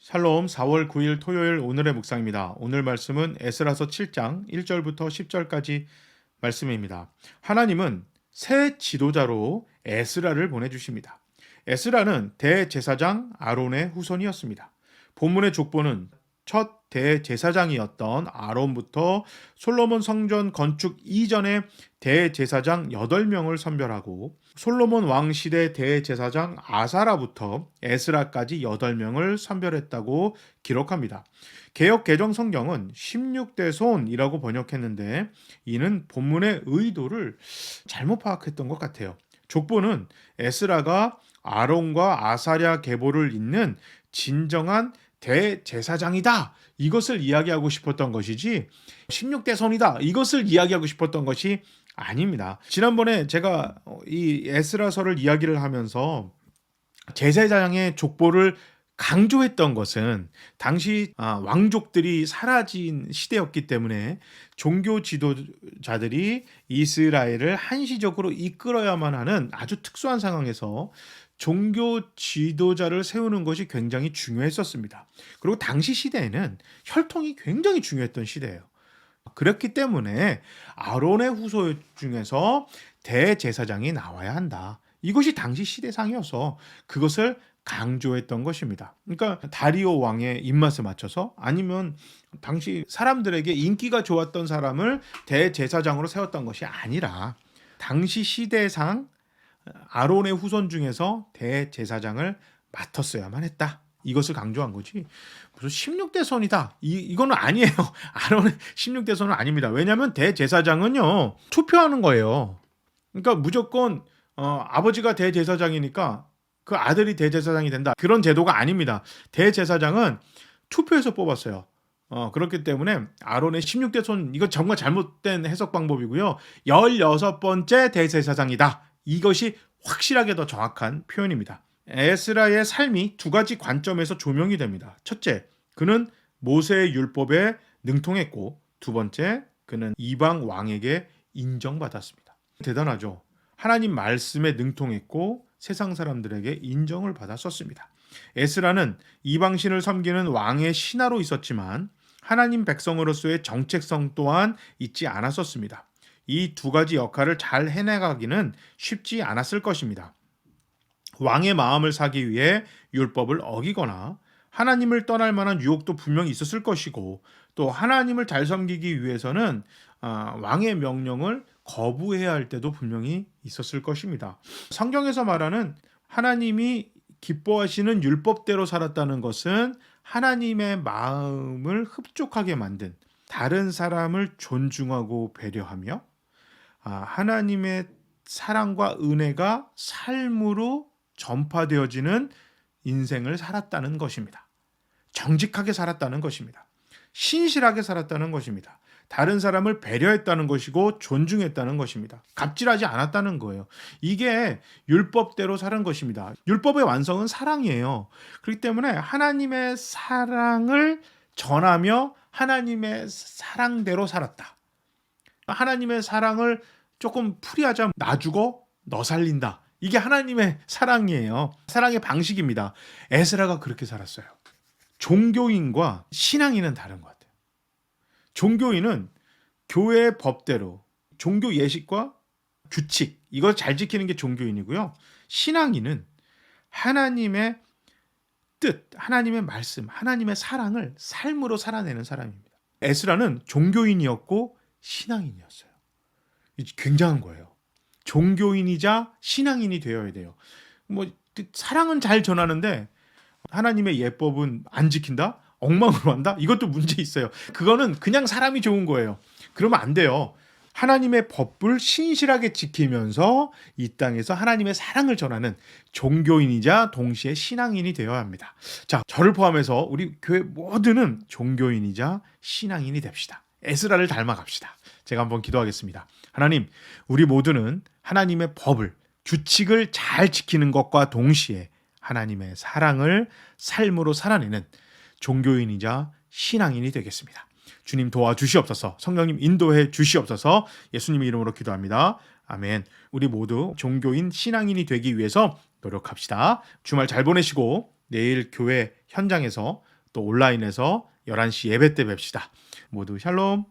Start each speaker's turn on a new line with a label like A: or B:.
A: 샬롬 4월 9일 토요일 오늘의 묵상입니다. 오늘 말씀은 에스라서 7장 1절부터 10절까지 말씀입니다. 하나님은 새 지도자로 에스라를 보내주십니다. 에스라는 대제사장 아론의 후손이었습니다. 본문의 족보는 첫 대제사장이었던 아론부터 솔로몬 성전 건축 이전에 대제사장 8명을 선별하고 솔로몬 왕 시대 대제사장 아사라부터 에스라까지 8명을 선별했다고 기록합니다. 개역 개정 성경은 16대 손이라고 번역했는데 이는 본문의 의도를 잘못 파악했던 것 같아요. 족보는 에스라가 아론과 아사랴 계보를 잇는 진정한 대제사장이다. 이것을 이야기하고 싶었던 것이지 16대 손이다. 이것을 이야기하고 싶었던 것이 아닙니다. 지난번에 제가 이 에스라서를 이야기를 하면서 제사장의 족보를 강조했던 것은 당시 왕족들이 사라진 시대였기 때문에 종교 지도자들이 이스라엘을 한시적으로 이끌어야만 하는 아주 특수한 상황에서 종교 지도자를 세우는 것이 굉장히 중요했었습니다. 그리고 당시 시대에는 혈통이 굉장히 중요했던 시대예요. 그렇기 때문에 아론의 후손 중에서 대제사장이 나와야 한다. 이것이 당시 시대상이어서 그것을 강조했던 것입니다. 그러니까 다리오 왕의 입맛에 맞춰서 아니면 당시 사람들에게 인기가 좋았던 사람을 대제사장으로 세웠던 것이 아니라 당시 시대상 아론의 후손 중에서 대제사장을 맡았어야만 했다. 이것을 강조한 거지. 무슨 16대 손이다. 이거는 아니에요. 아론의 16대 손은 아닙니다. 왜냐하면 대제사장은요 투표하는 거예요. 그러니까 무조건 아버지가 대제사장이니까 그 아들이 대제사장이 된다. 그런 제도가 아닙니다. 대제사장은 투표해서 뽑았어요. 그렇기 때문에 아론의 16대 손 이거 정말 잘못된 해석 방법이고요. 16번째 대제사장이다. 이것이 확실하게 더 정확한 표현입니다. 에스라의 삶이 두 가지 관점에서 조명이 됩니다. 첫째, 그는 모세의 율법에 능통했고 두 번째, 그는 이방 왕에게 인정받았습니다. 대단하죠. 하나님 말씀에 능통했고 세상 사람들에게 인정을 받았었습니다. 에스라는 이방신을 섬기는 왕의 신하로 있었지만 하나님 백성으로서의 정체성 또한 잊지 않았었습니다. 이 두 가지 역할을 잘 해내가기는 쉽지 않았을 것입니다. 왕의 마음을 사기 위해 율법을 어기거나 하나님을 떠날 만한 유혹도 분명히 있었을 것이고 또 하나님을 잘 섬기기 위해서는 왕의 명령을 거부해야 할 때도 분명히 있었을 것입니다. 성경에서 말하는 하나님이 기뻐하시는 율법대로 살았다는 것은 하나님의 마음을 흡족하게 만든 다른 사람을 존중하고 배려하며 하나님의 사랑과 은혜가 삶으로 전파되어지는 인생을 살았다는 것입니다. 정직하게 살았다는 것입니다. 신실하게 살았다는 것입니다. 다른 사람을 배려했다는 것이고 존중했다는 것입니다. 갑질하지 않았다는 거예요. 이게 율법대로 사는 것입니다. 율법의 완성은 사랑이에요. 그렇기 때문에 하나님의 사랑을 전하며 하나님의 사랑대로 살았다. 하나님의 사랑을 조금 풀이하자면 나 죽어 너 살린다. 이게 하나님의 사랑이에요. 사랑의 방식입니다. 에스라가 그렇게 살았어요. 종교인과 신앙인은 다른 것 같아요. 종교인은 교회의 법대로 종교 예식과 규칙 이걸 잘 지키는 게 종교인이고요. 신앙인은 하나님의 뜻, 하나님의 말씀, 하나님의 사랑을 삶으로 살아내는 사람입니다. 에스라는 종교인이었고 신앙인이었어요. 굉장한 거예요. 종교인이자 신앙인이 되어야 돼요. 사랑은 잘 전하는데 하나님의 예법은 안 지킨다? 엉망으로 한다? 이것도 문제 있어요. 그거는 그냥 사람이 좋은 거예요. 그러면 안 돼요. 하나님의 법을 신실하게 지키면서 이 땅에서 하나님의 사랑을 전하는 종교인이자 동시에 신앙인이 되어야 합니다. 자, 저를 포함해서 우리 교회 모두는 종교인이자 신앙인이 됩시다. 에스라를 닮아갑시다. 제가 한번 기도하겠습니다. 하나님, 우리 모두는 하나님의 법을, 규칙을 잘 지키는 것과 동시에 하나님의 사랑을 삶으로 살아내는 종교인이자 신앙인이 되겠습니다. 주님 도와주시옵소서. 성령님 인도해 주시옵소서. 예수님의 이름으로 기도합니다. 아멘. 우리 모두 종교인 신앙인이 되기 위해서 노력합시다. 주말 잘 보내시고 내일 교회 현장에서 또 온라인에서 11시 예배 때 뵙시다. 모두 샬롬.